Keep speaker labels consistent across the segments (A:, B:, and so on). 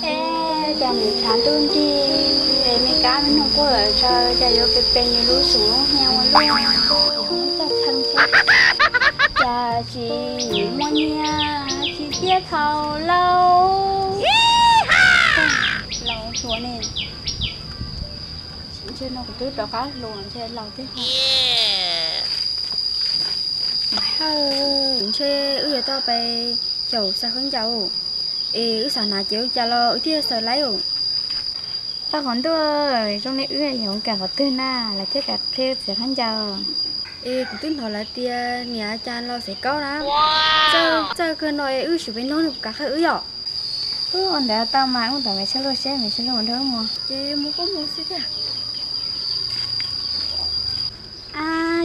A: Ê, chả mình chán tôi đi. Ê, mấy cá mình không có ở trời, chả vô cái bên như lũ súng lũ heo luôn. Không có thân chết. Chả chỉ mua nhà, chỉ biết thầu lâu. Lâu xuống nè. Chứ nó cũng tức đó cá luôn, chứ lâu thế không.
B: chơi ư taoไปchầu sao không chầu ư sao nào chịu chả lo ư thế sợ lấy rồi
A: Tao còn tôi trong này ư hiểu cả có tư na là thế cả thế sẽ không chầu.
B: cũng tin họ là tia nhà cha lo sẽ có đó sao sao cái nói ư chỉ bên nó được cả hai ư rồi
A: Còn để tao mà cũng tao mày sẽ lo xe mày sẽ lo nữa mà.
B: chơi mua có mua xí kìa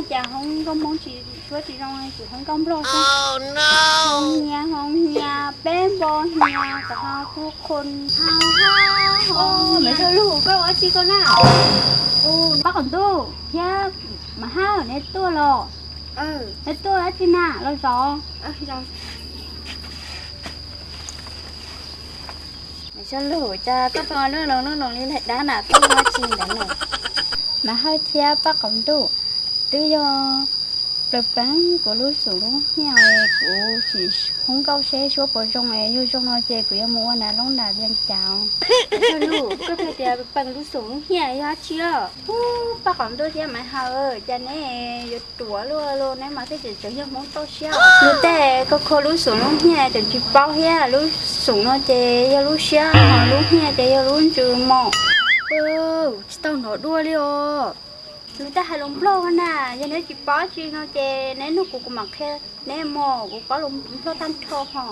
A: Chả không có món chị với chị trong này chị không có lo xe. Oh no. Không nhà bé bò nhà cả hai cô con hao mày sao lu có ở chi con nào bác còn tu ya mà hao nè tu lo nè tu ở trên nào lo rõ
B: khi đâu
A: mày sao lu cha có phải nó liên hệ đá nào tu ở trên đó này mà hơi theo bác còn tu tự do lập bán của lối xuống đúng nhau của chị không câu xe số bộ trong này vô trong nó chơi của em mua là lúc nào đang chào
B: thôi lu có thể để bằng lối xuống nhà ya chưa
A: bác còn tôi xem mà hờ cha này vô tuổi luôn này mà thế chỉ cho món to xíu lúc thế có khô lối xuống lúc nhà chẳng chỉ bao hết lối xuống nó chơi vô lối xíu lúc nhà chơi vô lối trường mỏ
B: tao nói đua đi
A: người ta hay lồng lô nè, giờ nếu chỉ bỏ chi nó chè, nếu nó cũng mặc khe, nếu mò cũng có lồng lô tan thô hả?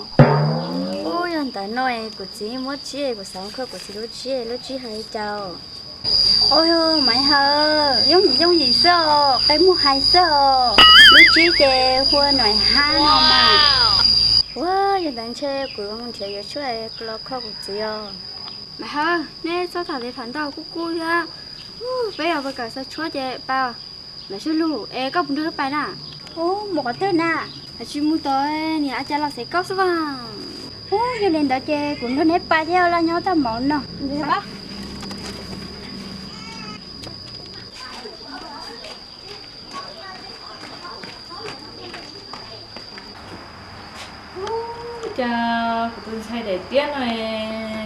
B: ôi anh ta nói của chị mua chị của sáng khơi của chị lúc chị hay chào
A: Ôi mày hờ, giống gì sao? Cái mua hay sao? Lúc chị chè hoa nói ha nó mà.
B: wow giờ đang chơi của ông thì giờ chú này lo khơi của chị
A: Mày hờ, nè sao thằng để phản đầu cu ya?
B: bây giờ với cả sao chúa chị bao là chú lu có một đứa bài nè
A: Một cái tên à?
B: là chú mua tới nhà cha là sẽ có số vàng
A: Cho nên đó chè cũng nó nếp bài theo là nhau ta món nè. Bác.
C: cha của tôi sai để tiếc này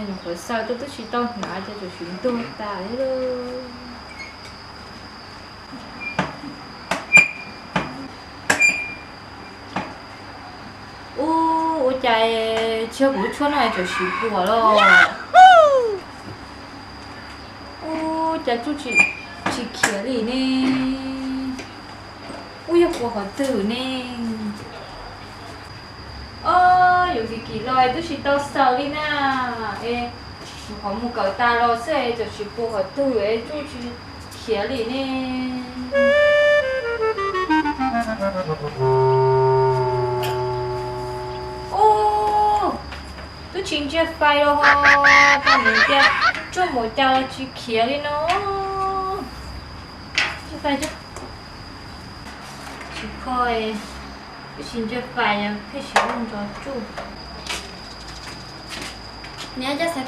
C: nhưng phải sao tôi chỉ to ngã cho chúng tôi tại luôn ôi trời chưa bố chúa này cho chị của lo cha chú chị kia gì nè ôi của họ tử nè 여기 길러에 뜻이 떴어 리나 에 너무 거따로 세 저 싶고 것도 왜 조지 길리네 또 진짜 파이로 하 이제 좀못 따라 지 길리노 파이죠 지코에 진짜 phải cái sử dụng cho chú
B: nhà cha sẽ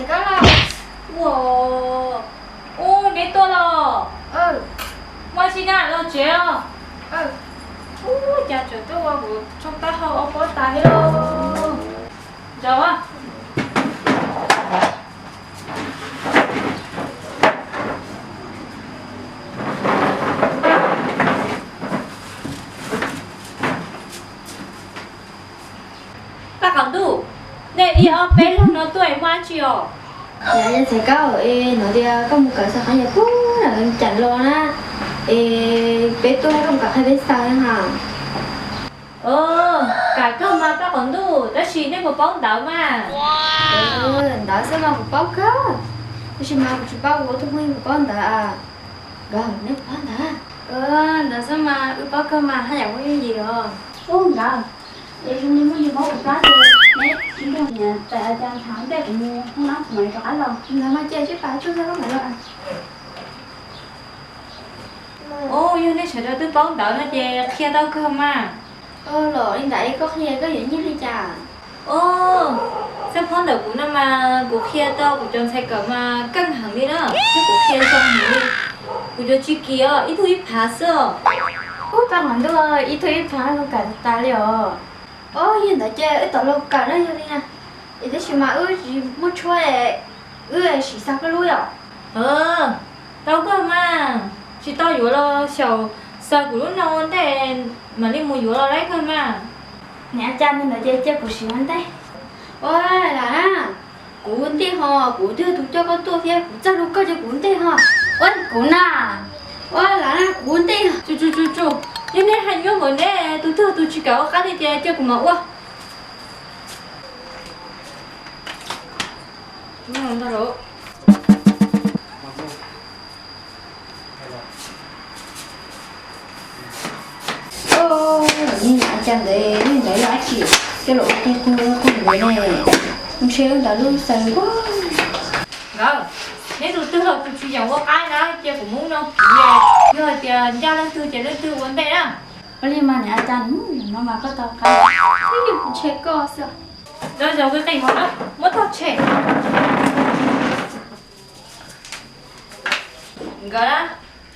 B: có là
C: wow để tôi lo mà chị nào lo chưa cha chờ tôi qua buổi trong ta họ có tài đâu rồi á còn đủ để đi ở bên lúc nó tuổi hoa chiều
B: nhà cha sẽ có nó đi có một cái sao hay là là chặn luôn á bé tôi có một cái hay bé sao hả
C: cả cơ mà các còn đủ đã chỉ nên một bóng đảo mà
B: đó sẽ mà một bóng khác tôi chỉ mà một bóng của tôi một bóng đã gần nếu bóng đã đó sẽ mà bóng cơ mà hay là cái gì rồi
A: Không đâu. Vậy chúng mình muốn đi bố cá thì nè, chúng tôi nhà tại trang thẳng đây cũng mua không nói mày rõ đâu.
B: là mà chơi chứ phải chúng ta có phải đâu
C: nhưng nếu sẽ đưa bóng đảo nó chè kia đâu cơ mà
B: lộ đi đấy có khi có gì như đi chả
C: Ô, sao con đợi của nó mà của kia tao của chọn sai cả mà căng thẳng đi nữa. Chứ của kia xong đi. Của cho chị kia ít thôi ít phá sợ.
B: Ủa ba ngọn đó ít thôi ít phá luôn cả ta liền. Ô hiện tại chơi ít tao lâu cả nó như thế này. Ít đấy mà chỉ muốn chơi chỉ sao cái lối à?
C: Đâu có mà. Chị tao vừa lo sầu sao của lúc nào thế mà đi mua vừa lo đấy thôi mà.
B: Nè cha nên là chơi của xíu anh đấy. Ôi là cuốn đi họ cuốn đưa tụi cho con tua phía cho lúc coi cho cuốn đi họ. Ôi cuốn à. Ôi là cuốn đi.
C: Chú. Nên nên hành nhớ vấn đề tôi chỉ có cái đi chơi của mẫu à. Nó làm sao đó.
B: Ô nhìn lại chẳng để nhìn thấy lá chịu cái lỗ kia con người này không xéo đã luôn sợ quá.
C: Rồi, nếu tôi hợp tôi chỉ dòng có cái đó chơi cũng muốn đâu. Về, rồi thì ra lên tư vấn đề đó.
B: Oli mà nhà chăn nó mà có tao cái cái gì cũng chơi co sợ.
C: Rồi cái cảnh đó mất thật trẻ. Gọi đó.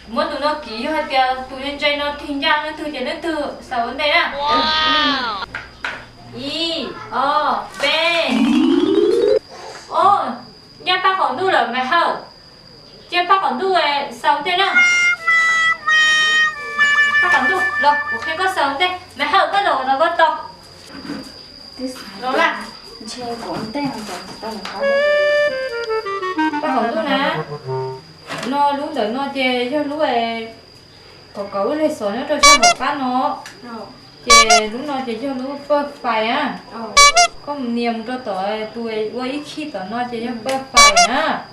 C: Muốn tụi nó ký hay thì tụi nhân chơi nó thình ra lên tư sao vấn đề đó. Wow. I, O, B. Ô, nha bác còn đu là mày hậu. Chứ bác còn đu là sao thế nào? Bác còn đu, rồi, ok có sao thế. Mày hậu có đồ nó có to. Rồi là
B: chơi cuốn tay mà tao là khó.
C: bác còn đu nè. Nó lúc đợi nó chơi cho lúc này có cấu lên số nó cho một phát nó. Chơi lúc nó chơi cho lúc bơ phải á. Có một niềm cho tuổi với khi tụi nó chơi cho bơ phải á.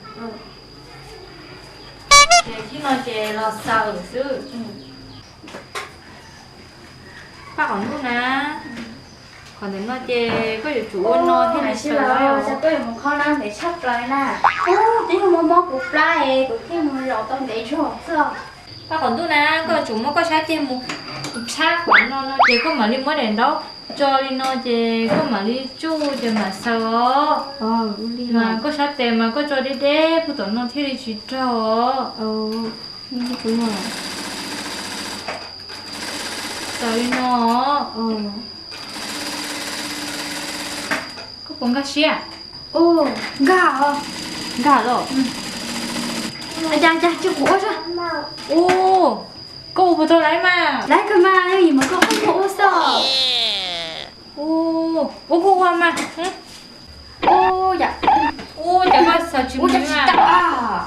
C: Chơi khi nó chơi là sao ở xứ. Bác còn lúc nè. Còn đến nó chơi có chủ nó thế này
B: xíu rồi sẽ có một kho năng để sắp rồi nè. Tí không có cục lại cục kia mà lọt tao để cho sao?
C: Bác còn lúc nè, có chủ nó có sát thêm một sát của nó chơi có mà đi mới đến đó. Cho đi nó chơi có mà đi chu chơi mà sao. Mà có sát tiền mà có cho đi đẹp của tụi nó thế đi chỉ cho.
B: Như thế nào?
C: Sao đi nó. Con gà xí à?
B: Ô, gà à?
C: Gà rồi.
B: Cha chưa cũ sao?
C: Ô, cô vừa tôi lấy mà.
B: Lấy cơ mà, cái gì mà cô không cũ sao?
C: Ô, cô hoa mà.
B: Ô, dạ.
C: Ô, chả có sợ chim
B: Ô,
C: mù
B: dạ chị
C: à?
B: tập à?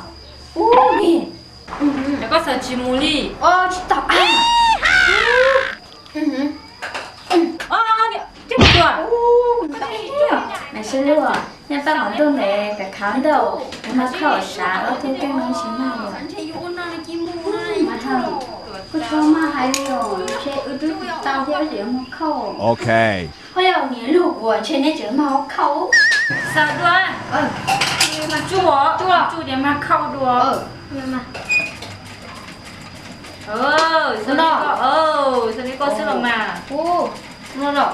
B: Ô, nè.
C: Chả có sợ chim mù đi.
B: Ô, chị tập à?
C: Chứ một tuổi.
B: Mày sẽ lưu à? Nhà ta nói tôi này phải khám đầu mà khảo sát ở thế cái nó chỉ mà không cứ cho mà hay rồi sẽ ư tứ tao theo gì mà khâu
D: Okay.
B: bây giờ nghĩa lục của trên đây chữ máu khâu
C: Sao đùa? Mà chua để mà khâu đùa.
B: nhưng mà
C: sao đi có sư rồi mà.
B: ô nó rồi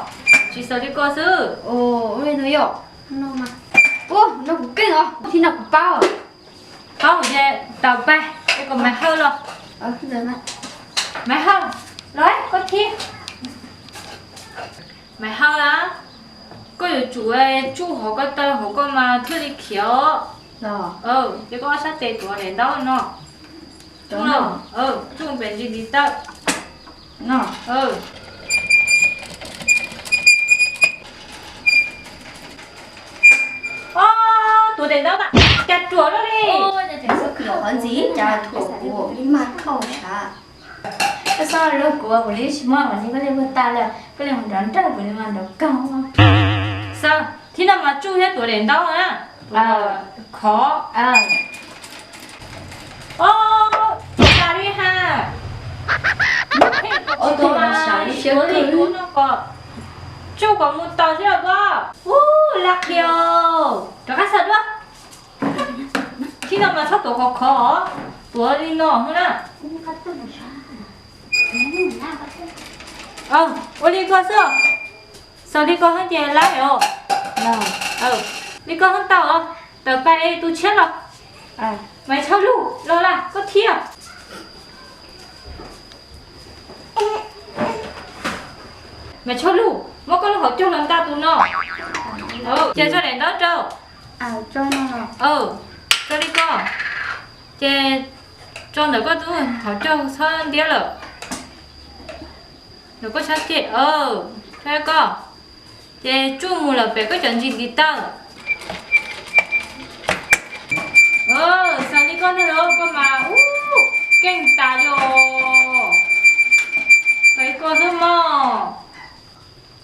C: Chị sao đi có sư.
B: ô ơi nó yo nó mà ô nó cũng kinh à thì nó cũng bao à
C: Không, về tàu bay. Cái còn mày hơn rồi.
B: rồi mà
C: Mày hơn. Đấy, có thiết. Mày hơn á. Có chủ ấy, chú họ có tơ họ có mà thư đi kiểu.
B: rồi
C: Chứ có sát tệ của đến đó nó. Chú nó. Chú bên gì đi tơ.
B: nó
C: Tụi đến đó bạn. Chặt chuột nó đi.
B: còn gì chả thuộc của đi mà khâu chả cái sao lúc của lý chỉ mà còn có liên quan ta là cái liên quan đến trái của liên quan đầu cao không
C: Sao? Thế nào mà chú hết tụi đến đó á? Khó. Ra đi ha.
B: tôi là sáng
C: Chú thì chú nó có. Chú có một tờ chứ là ba. Lạc điều. Cho các sật đó. Thế nào mà sắp tổ khó khó. Tụi đi nó hơn á. Oli có sao? Sao đi có hết tiền lái rồi?
A: nào
C: đi con không tàu không tàu bay tôi chết rồi mày sao lu lo là có thiệt mày cho lu mất có lúc học cho lần ta tụi nó chơi cho đèn đó trâu
A: cho nó
C: cho đi con chơi cho nó có tụi học cho hơn tiếc rồi nó có sát chết chơi con chơi chung một là phải có chuyện gì đi tao sao đi con nữa con mà kinh ta rồi phải con thôi mà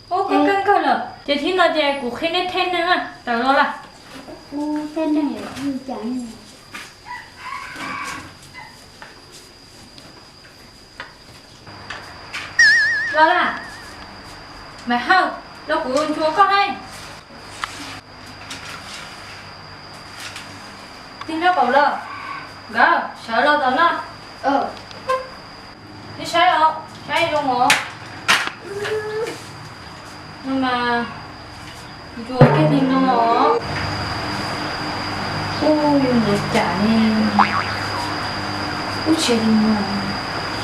C: có căng căng rồi chị thấy nó chơi cũng khi nét thêm nữa tao lo là
A: thế này không chẳng
C: lo là mày không đâu của chúa con hay tin nó bảo lợ gỡ sợ lo tao nó đi sai không sai luôn ngộ nhưng mà chúa cái gì nó ôi người trả nên ôi trời đi mà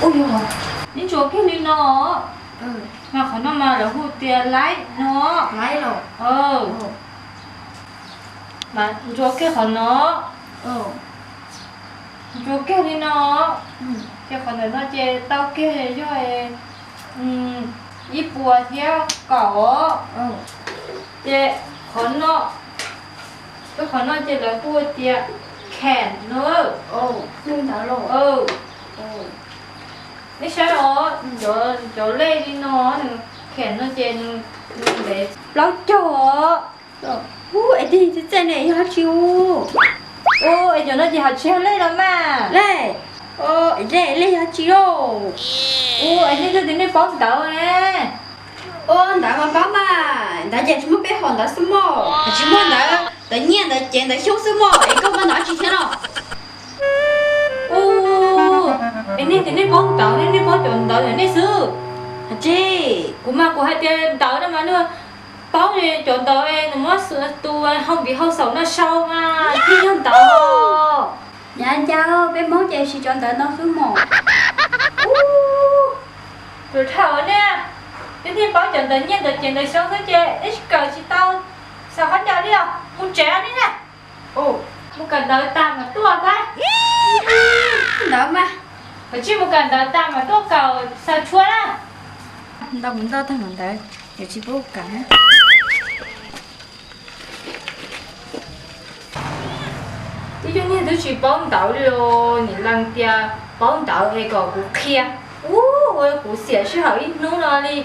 C: ôi trời đến chúa cái gì nó mà khó nó mà là hụt tiền lái nó
B: lái rồi
C: mà chúa cái khó nó chúa cái gì nó cái khó nó chơi tao cái cho ít bùa theo cỏ chơi khó nó cái khó nó chơi là bùa tiền khèn nữa
A: nhưng đó rồi
C: đi sao đó chỗ lên đi nó khèn nó trên để lót chỗ
A: ấy thì thế này hả chú
C: ấy chỗ nó chỉ hạt treo lên đó mà
A: đây đây hả chú
C: ấy thì tôi tính đi bón đậu nè
A: đã mà bám mà đã dạy chúng bé hòn đã sớm mò chỉ muốn đã nhiên đã chén đã hiếu sớm mò ấy có mà nói gì thế nào
C: ấy nên tính đi bón đậu nên đi bón chọn đậu nên sư
A: chị
C: của mà của hai tiền đậu đó mà nữa bón thì chọn đậu ấy nó mất sự tu không bị hao sầu nó sâu mà khi chọn đậu
A: dạ cháu bé món chị chỉ chọn đợi nó sớm mò
C: rồi thở nè đến khi bảo chọn tự nhiên tự chuyện đời sống thế chị ít cờ chị tao sao hết giờ đi không muốn trẻ đi nè muốn cần đợi ta mà tua cái
A: đó mà
C: phải chứ muốn cần đợi ta mà tua cầu sao chúa đó
A: tao muốn tao thằng đấy để chị bố cả
C: ví dụ như tôi chỉ bón đậu rồi nhìn lăng tia bón đậu hay còn củ kia ôi củ xỉa chứ hở ít nữa rồi đi